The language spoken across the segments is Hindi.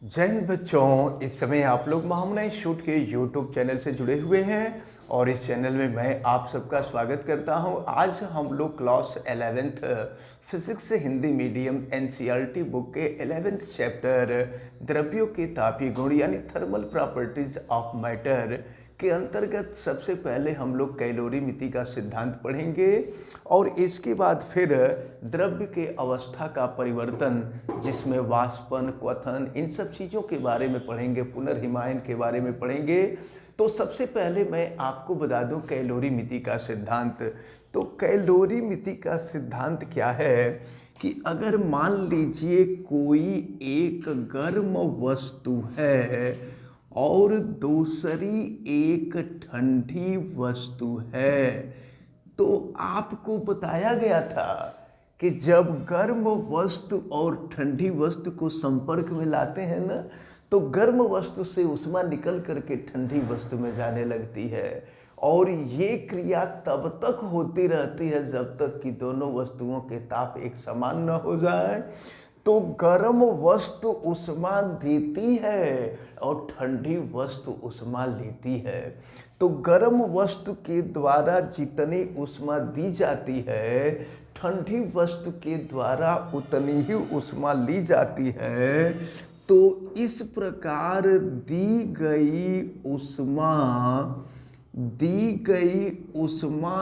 जय हिंद बच्चों। इस समय आप लोग महामना शूट के यूट्यूब चैनल से जुड़े हुए हैं और इस चैनल में मैं आप सबका स्वागत करता हूं। आज हम लोग class 11th physics Hindi medium NCERT book के 11th चैप्टर द्रव्यों के तापीय गुण यानी थर्मल प्रॉपर्टीज ऑफ मैटर के अंतर्गत सबसे पहले हम लोग कैलोरीमिति का सिद्धांत पढ़ेंगे और इसके बाद फिर द्रव्य के अवस्था का परिवर्तन जिसमें वाष्पन, क्वथन, इन सब चीज़ों के बारे में पढ़ेंगे, पुनर्हिमायन के बारे में पढ़ेंगे। तो सबसे पहले मैं आपको बता दूं कैलोरीमिति का सिद्धांत। तो कैलोरीमिति का सिद्धांत क्या है कि अगर मान लीजिए कोई एक गर्म वस्तु है और दूसरी एक ठंडी वस्तु है, तो आपको बताया गया था कि जब गर्म वस्तु और ठंडी वस्तु को संपर्क में लाते हैं ना, तो गर्म वस्तु से ऊष्मा निकल करके ठंडी वस्तु में जाने लगती है और ये क्रिया तब तक होती रहती है जब तक कि दोनों वस्तुओं के ताप एक समान न हो जाए। तो गर्म वस्तु ऊष्मा देती है और ठंडी वस्तु ऊष्मा लेती है। तो गर्म वस्तु के द्वारा जितनी ऊष्मा दी जाती है, ठंडी वस्तु के द्वारा उतनी ही ऊष्मा ली जाती है। तो इस प्रकार दी गई ऊष्मा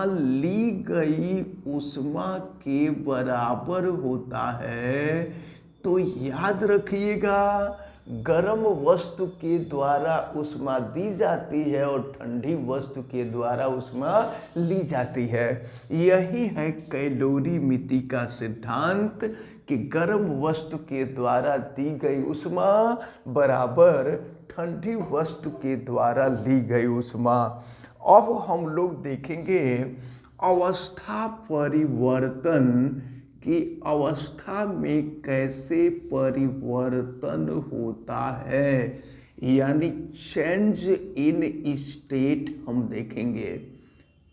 ली गई ऊष्मा के बराबर होता है। तो याद रखिएगा, गर्म वस्तु के द्वारा ऊष्मा दी जाती है और ठंडी वस्तु के द्वारा ऊष्मा ली जाती है। यही है कैलोरीमिति का सिद्धांत कि गर्म वस्तु के द्वारा दी गई ऊष्मा बराबर ठंडी वस्तु के द्वारा ली गई ऊष्मा। अब हम लोग देखेंगे अवस्था परिवर्तन की अवस्था में कैसे परिवर्तन होता है, यानी चेंज इन स्टेट हम देखेंगे।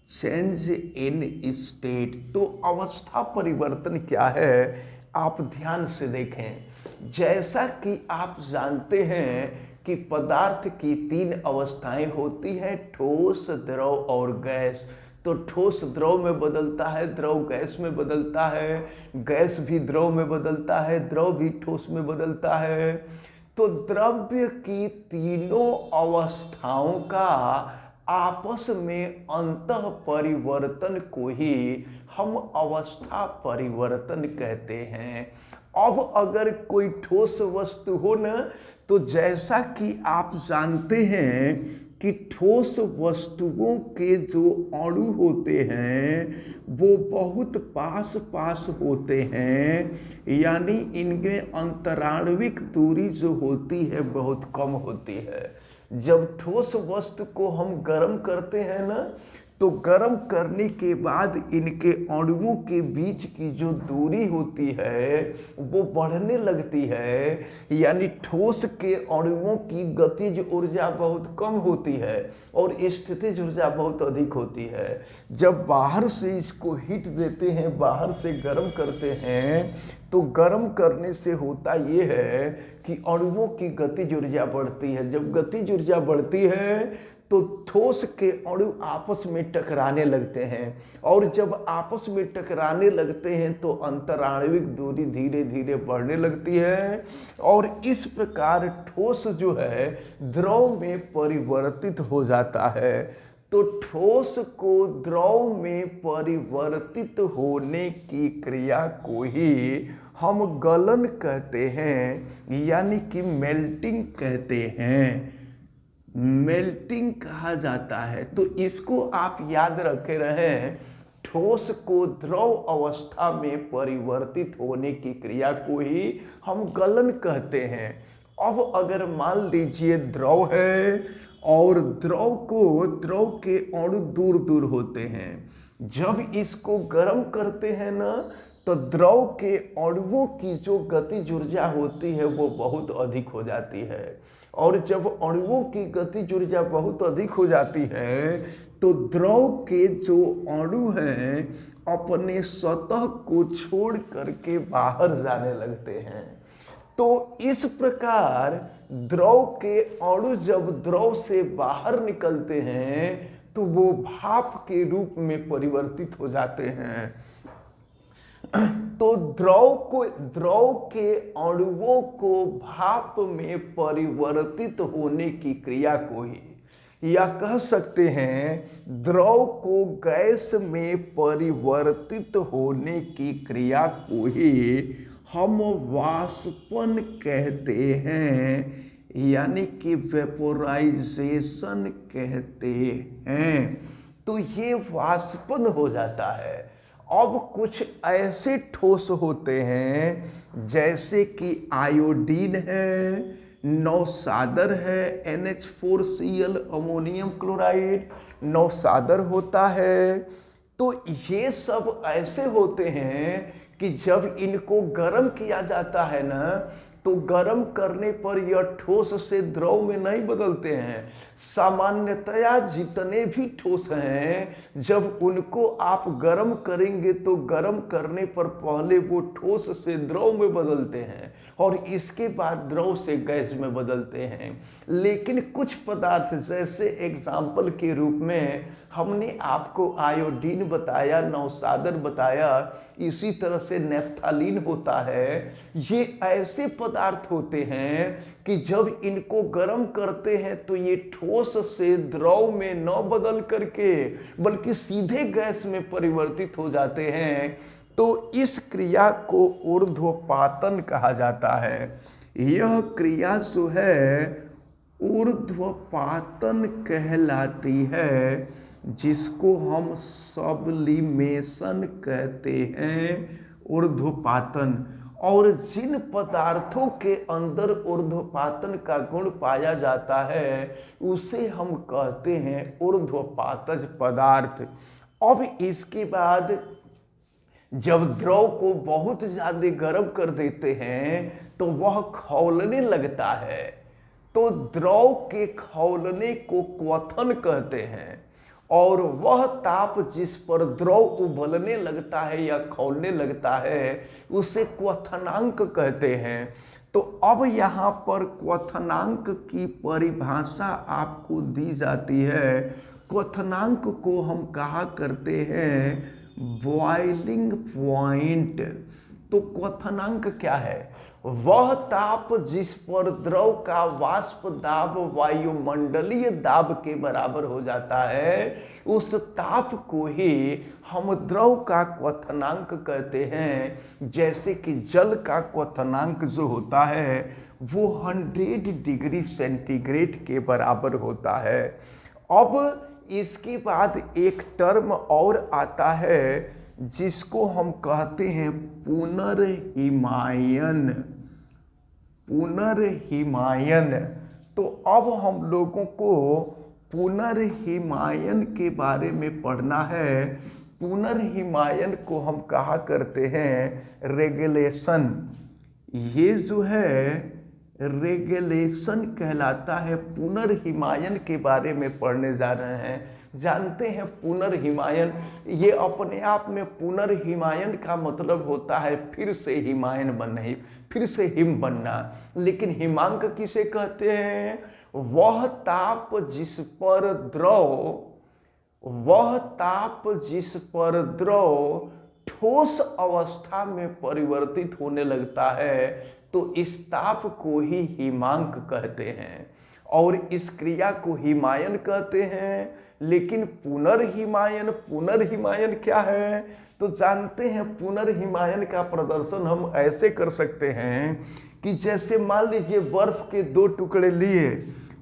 चेंज इन स्टेट, तो अवस्था परिवर्तन क्या है आप ध्यान से देखें। जैसा कि आप जानते हैं कि पदार्थ की 3 अवस्थाएं होती हैं, ठोस, द्रव और गैस। तो ठोस द्रव में बदलता है, द्रव गैस में बदलता है, गैस भी द्रव में बदलता है, द्रव भी ठोस में बदलता है। तो द्रव्य की तीनों अवस्थाओं का आपस में अंतः परिवर्तन को ही हम अवस्था परिवर्तन कहते हैं। अब अगर कोई ठोस वस्तु हो न, तो जैसा कि आप जानते हैं कि ठोस वस्तुओं के जो अणु होते हैं वो बहुत पास पास होते हैं, यानी इनके अंतराण्विक दूरी जो होती है बहुत कम होती है। जब ठोस वस्तु को हम गर्म करते हैं ना, तो गर्म करने के बाद इनके अणुओं के बीच की जो दूरी होती है वो बढ़ने लगती है, यानी ठोस के अणुओं की गतिज ऊर्जा बहुत कम होती है और स्थितिज ऊर्जा बहुत अधिक होती है। जब बाहर से इसको हीट देते हैं, बाहर से गर्म करते हैं, तो गर्म करने से होता ये है कि अणुओं की गतिज ऊर्जा बढ़ती है। जब गतिज ऊर्जा बढ़ती है तो ठोस के अणु आपस में टकराने लगते हैं और जब आपस में टकराने लगते हैं तो अंतराण्विक दूरी धीरे धीरे बढ़ने लगती है और इस प्रकार ठोस जो है द्रव में परिवर्तित हो जाता है। तो ठोस को द्रव में परिवर्तित होने की क्रिया को ही हम गलन कहते हैं, यानी कि मेल्टिंग कहते हैं। मेल्टिंग कहा जाता है। तो इसको आप याद रखे रहें, ठोस को द्रव अवस्था में परिवर्तित होने की क्रिया को ही हम गलन कहते हैं। अब अगर मान लीजिए द्रव है और द्रव के अणु दूर दूर होते हैं, जब इसको गर्म करते हैं ना, तो द्रव के अणुओं की जो गतिज ऊर्जा होती है वो बहुत अधिक हो जाती है और जब अणुओं की गतिज ऊर्जा बहुत अधिक हो जाती है तो द्रव के जो अणु हैं अपने सतह को छोड़ करके बाहर जाने लगते हैं। तो इस प्रकार द्रव के अणु जब द्रव से बाहर निकलते हैं तो वो भाप के रूप में परिवर्तित हो जाते हैं। तो द्रव के अणुओं को भाप में परिवर्तित होने की क्रिया को ही, या कह सकते हैं द्रव को गैस में परिवर्तित होने की क्रिया को ही हम वाष्पन कहते हैं, यानी कि वेपोराइजेशन कहते हैं। तो ये वाष्पन हो जाता है। अब कुछ ऐसे ठोस होते हैं जैसे कि आयोडीन है, नौसादर है, NH4Cl अमोनियम क्लोराइड नौसादर होता है। तो ये सब ऐसे होते हैं कि जब इनको गर्म किया जाता है ना, तो गर्म करने पर यह ठोस से द्रव में नहीं बदलते हैं। सामान्यतया जितने भी ठोस हैं जब उनको आप गर्म करेंगे तो गर्म करने पर पहले वो ठोस से द्रव में बदलते हैं और इसके बाद द्रव से गैस में बदलते हैं। लेकिन कुछ पदार्थ, जैसे एग्जाम्पल के रूप में हमने आपको आयोडीन बताया, नौसादर बताया, इसी तरह से नेफ्थालीन होता है। ये ऐसे पदार्थ होते हैं कि जब इनको गर्म करते हैं तो ये ठोस से द्रव में न बदल करके बल्कि सीधे गैस में परिवर्तित हो जाते हैं। तो इस क्रिया को ऊर्ध्वपातन कहा जाता है। यह क्रिया जो है ऊर्ध्वपातन कहलाती है, जिसको हम सब्लिमेशन कहते हैं, ऊर्ध्वपातन। और जिन पदार्थों के अंदर ऊर्ध्वपातन का गुण पाया जाता है उसे हम कहते हैं ऊर्ध्वपातज पदार्थ। अब इसके बाद जब द्रव को बहुत ज्यादा गर्म कर देते हैं तो वह खौलने लगता है। तो द्रव के खौलने को क्वथन कहते हैं, और वह ताप जिस पर द्रव उबलने लगता है या खौलने लगता है उसे क्वथनांक कहते हैं। तो अब यहाँ पर क्वथनांक की परिभाषा आपको दी जाती है। क्वथनांक को हम कहा करते हैं बॉइलिंग पॉइंट। तो क्वथनांक क्या है? वह ताप जिस पर द्रव का वाष्प दाब वायुमंडलीय दाब के बराबर हो जाता है, उस ताप को ही हम द्रव का क्वथनांक कहते हैं। जैसे कि जल का क्वथनांक जो होता है वो 100 डिग्री सेंटीग्रेड के बराबर होता है। अब इसके बाद एक टर्म और आता है जिसको हम कहते हैं पुनर्हिमायन। पुनर्हिमायन। तो अब हम लोगों को पुनर्हिमायन के बारे में पढ़ना है। पुनर्हिमायन को हम कहा करते हैं रेगुलेशन। ये जो है रेगुलेशन कहलाता है। पुनर्हिमायन के बारे में पढ़ने जा रहे हैं। जानते हैं पुनर्हिमायन, ये अपने आप में पुनर्हिमायन का मतलब होता है फिर से हिमायन बनना, फिर से हिम बनना। लेकिन हिमांक किसे कहते हैं? वह ताप जिस पर द्रव ठोस अवस्था में परिवर्तित होने लगता है, तो इस ताप को ही हिमांक कहते हैं और इस क्रिया को हिमायन कहते हैं। लेकिन पुनर्हिमायन क्या है? तो जानते हैं पुनर्हिमायन का प्रदर्शन हम ऐसे कर सकते हैं कि जैसे मान लीजिए बर्फ के 2 टुकड़े लिए,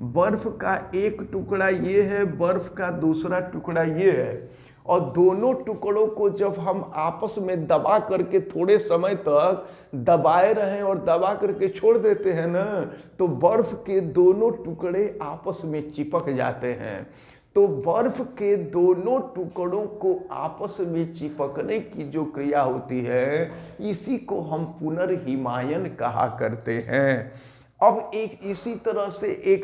बर्फ का एक टुकड़ा ये है, बर्फ का दूसरा टुकड़ा ये है, और दोनों टुकड़ों को जब हम आपस में दबा करके थोड़े समय तक दबाए रहें और दबा करके छोड़ देते हैं ना, तो बर्फ के दोनों टुकड़े आपस में चिपक जाते हैं। तो बर्फ के दोनों टुकड़ों को आपस में चिपकने की जो क्रिया होती है, इसी को हम पुनर्हिमायन कहा करते हैं। अब इसी तरह से एक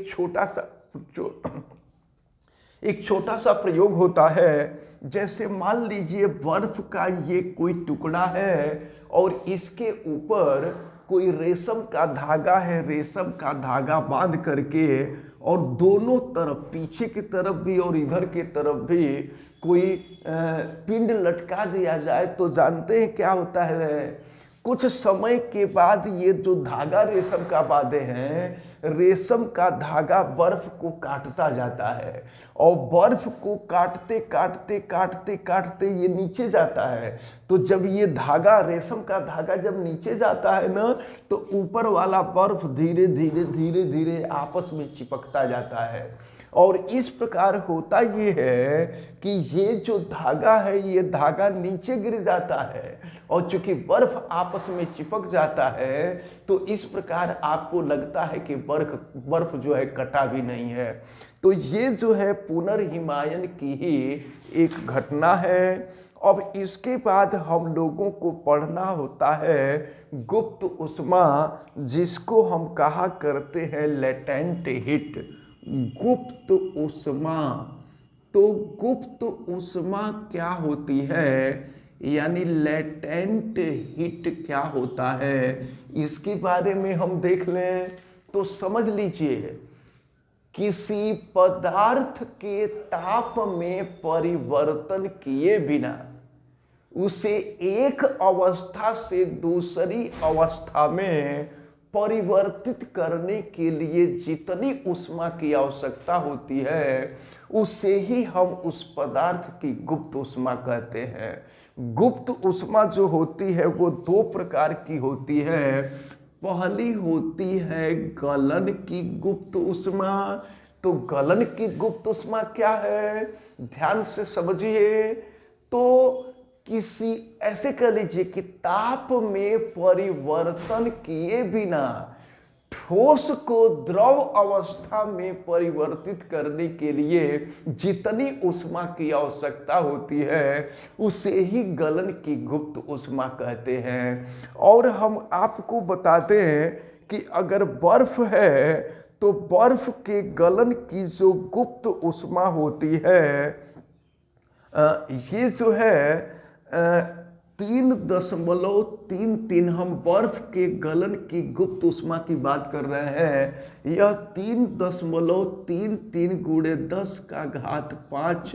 छोटा सा प्रयोग होता है। जैसे मान लीजिए बर्फ का ये कोई टुकड़ा है और इसके ऊपर कोई रेशम का धागा है, रेशम का धागा बांध करके और दोनों तरफ, पीछे की तरफ भी और इधर की तरफ भी कोई पिंड लटका दिया जाए तो जानते हैं क्या होता है? कुछ समय के बाद ये जो धागा रेशम का बांधे हैं, रेशम का धागा बर्फ को काटता जाता है और बर्फ को काटते काटते काटते काटते ये नीचे जाता है। तो जब ये धागा, रेशम का धागा जब नीचे जाता है ना, तो ऊपर वाला बर्फ धीरे धीरे धीरे धीरे आपस में चिपकता जाता है। और इस प्रकार होता ये है कि ये जो धागा है, ये धागा नीचे गिर जाता है और चूंकि बर्फ आपस में चिपक जाता है तो इस प्रकार आपको लगता है कि बर्फ जो है कटा भी नहीं है। तो ये जो है पुनर्हिमायन की ही एक घटना है। अब इसके बाद हम लोगों को पढ़ना होता है गुप्त उष्मा, जिसको हम कहा करते हैं लेटेंट हीट, गुप्त उष्मा। तो गुप्त उष्मा क्या होती है, यानी लेटेंट हीट क्या होता है, इसके बारे में हम देख लें तो समझ लीजिए, किसी पदार्थ के ताप में परिवर्तन किए बिना उसे एक अवस्था से दूसरी अवस्था में परिवर्तित करने के लिए जितनी ऊष्मा की आवश्यकता होती है, उसे ही हम उस पदार्थ की गुप्त ऊष्मा कहते हैं। गुप्त ऊष्मा जो होती है वो दो प्रकार की होती है। पहली होती है गलन की गुप्त ऊष्मा। तो गलन की गुप्त ऊष्मा क्या है, ध्यान से समझिए। तो किसी, ऐसे कह लीजिए कि ताप में परिवर्तन किए बिना ठोस को द्रव अवस्था में परिवर्तित करने के लिए जितनी ऊष्मा की आवश्यकता होती है, उसे ही गलन की गुप्त ऊष्मा कहते हैं। और हम आपको बताते हैं कि अगर बर्फ है तो बर्फ के गलन की जो गुप्त ऊष्मा होती है, ये जो है 3.33, हम बर्फ के गलन की गुप्त ऊष्मा की बात कर रहे हैं। यह 3.33 × 10⁵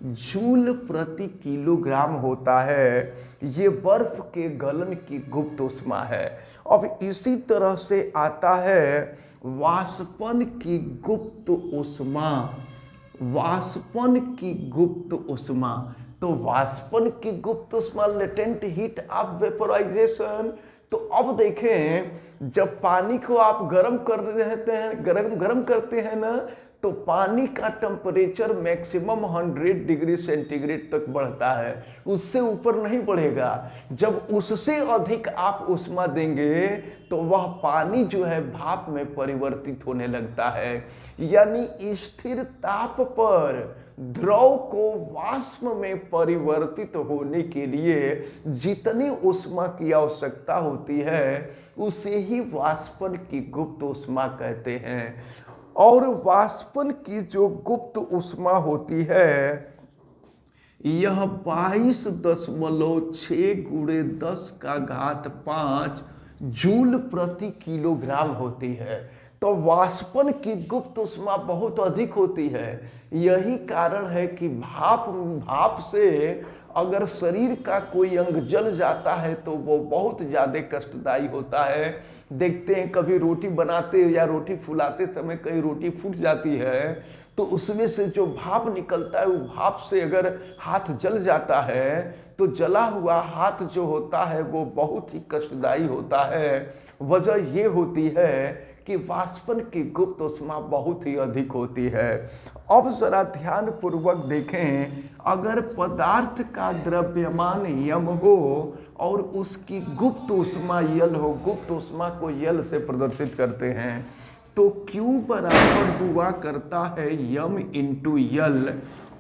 जूल प्रति किलोग्राम होता है। ये बर्फ के गलन की गुप्त ऊष्मा है। अब इसी तरह से आता है वाष्पन की गुप्त ऊष्मा। वाष्पन की गुप्त ऊष्मा, तो वाष्पन की गुप्त ऊष्मा लेटेंट हीट ऑफ वेपोराइजेशन। तो अब देखें, जब पानी को आप गर्म कर देते हैं, गर्म करते हैं ना, तो पानी का टेम्परेचर मैक्सिमम 100 डिग्री सेंटीग्रेड तक बढ़ता है, उससे ऊपर नहीं बढ़ेगा। जब उससे अधिक आप ऊष्मा देंगे तो वह पानी जो है भाप में परिवर्तित होने लगता है। यानी स्थिर ताप पर द्रव को वाष्प में परिवर्तित होने के लिए जितनी ऊष्मा की आवश्यकता होती है, उसे ही वाष्पन की गुप्त ऊष्मा कहते हैं। और वाष्पन की जो गुप्त ऊष्मा होती है, यह 22.6 × 10⁵ जूल प्रति किलोग्राम होती है। तो वाष्पन की गुप्त ऊष्मा बहुत अधिक होती है। यही कारण है कि भाप से अगर शरीर का कोई अंग जल जाता है तो वो बहुत ज़्यादा कष्टदायी होता है। देखते हैं कभी रोटी बनाते या रोटी फुलाते समय कहीं रोटी फूट जाती है, तो उसमें से जो भाप निकलता है, वो भाप से अगर हाथ जल जाता है तो जला हुआ हाथ जो होता है वो बहुत ही कष्टदायी होता है। वजह ये होती है कि वाष्पन की गुप्त ऊष्मा बहुत ही अधिक होती है। अब जरा ध्यान पूर्वक देखें, अगर पदार्थ का द्रव्यमान यम हो और उसकी गुप्त ऊष्मा यल हो, गुप्त ऊष्मा को यल से प्रदर्शित करते हैं, तो Q बराबर हुआ करता है यम इंटू यल।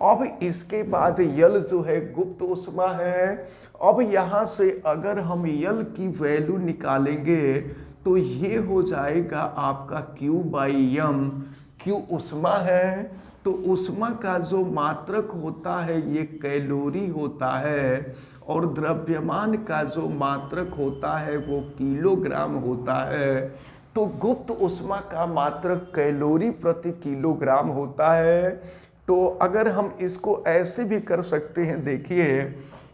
अब इसके बाद यल जो है गुप्त ऊष्मा है। अब यहाँ से अगर हम यल की वैल्यू निकालेंगे तो ये हो जाएगा आपका Q/m। Q ऊष्मा है तो ऊष्मा का जो मात्रक होता है ये कैलोरी होता है, और द्रव्यमान का जो मात्रक होता है वो किलोग्राम होता है। तो गुप्त ऊष्मा का मात्रक कैलोरी प्रति किलोग्राम होता है। तो अगर हम इसको ऐसे भी कर सकते हैं, देखिए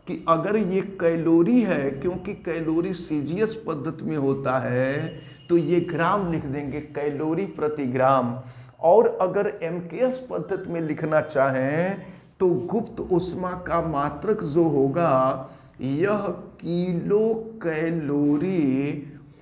कि अगर ये कैलोरी है, क्योंकि कैलोरी सीजीएस पद्धति में होता है, तो ये ग्राम लिख देंगे, कैलोरी प्रति ग्राम। और अगर एमकेएस पद्धति में लिखना चाहें तो गुप्त ऊष्मा का मात्रक जो होगा यह किलो कैलोरी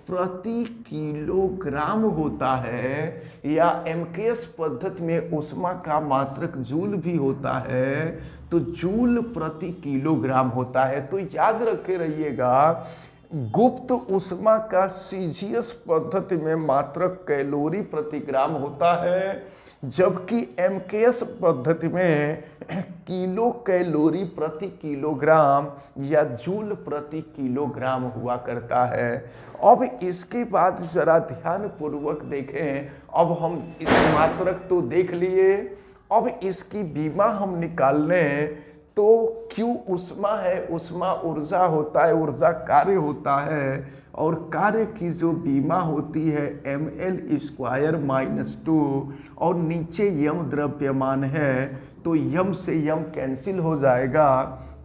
प्रति किलोग्राम होता है, या एमकेएस पद्धति में ऊष्मा का मात्रक जूल भी होता है, तो जूल प्रति किलोग्राम होता है। तो याद रखे रहिएगा, गुप्त ऊष्मा का सीजीएस पद्धति में मात्रक कैलोरी प्रति ग्राम होता है, जबकि एमकेएस पद्धति में किलो कैलोरी प्रति किलोग्राम या जूल प्रति किलोग्राम हुआ करता है। अब इसके बाद जरा ध्यान पूर्वक देखें। अब हम इस मात्रक तो देख लिए, अब इसकी बीमा हम निकाल लें। तो Q ऊष्मा है, ऊष्मा ऊर्जा होता है, ऊर्जा कार्य होता है, और कार्य की जो बीमा होती है ml² - 2, और नीचे यम द्रव्यमान है, तो यम से यम कैंसिल हो जाएगा,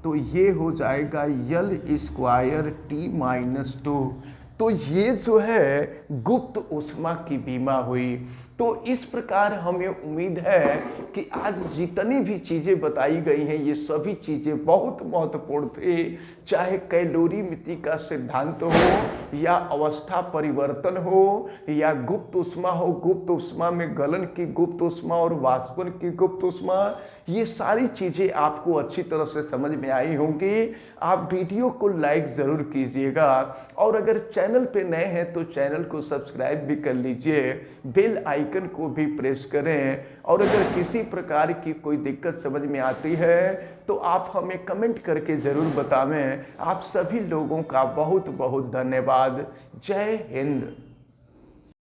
तो ये हो जाएगा L² T - 2। तो ये जो है गुप्त ऊष्मा की बीमा हुई। तो इस प्रकार हमें उम्मीद है कि आज जितनी भी चीज़ें बताई गई हैं ये सभी चीज़ें बहुत महत्वपूर्ण थी, चाहे कैलोरी मिति का सिद्धांत हो, या अवस्था परिवर्तन हो, या गुप्त ऊष्मा हो, गुप्त ऊष्मा में गलन की गुप्त ऊष्मा और वाष्पन की गुप्त ऊष्मा, ये सारी चीज़ें आपको अच्छी तरह से समझ में आई होंगी। आप वीडियो को लाइक ज़रूर कीजिएगा, और अगर चैनल पे नए हैं तो चैनल को सब्सक्राइब भी कर लीजिए, बेल आइकन को भी प्रेस करें। और अगर किसी प्रकार की कोई दिक्कत समझ में आती है तो आप हमें कमेंट करके ज़रूर बतावें। आप सभी लोगों का बहुत बहुत धन्यवाद। जय हिंद।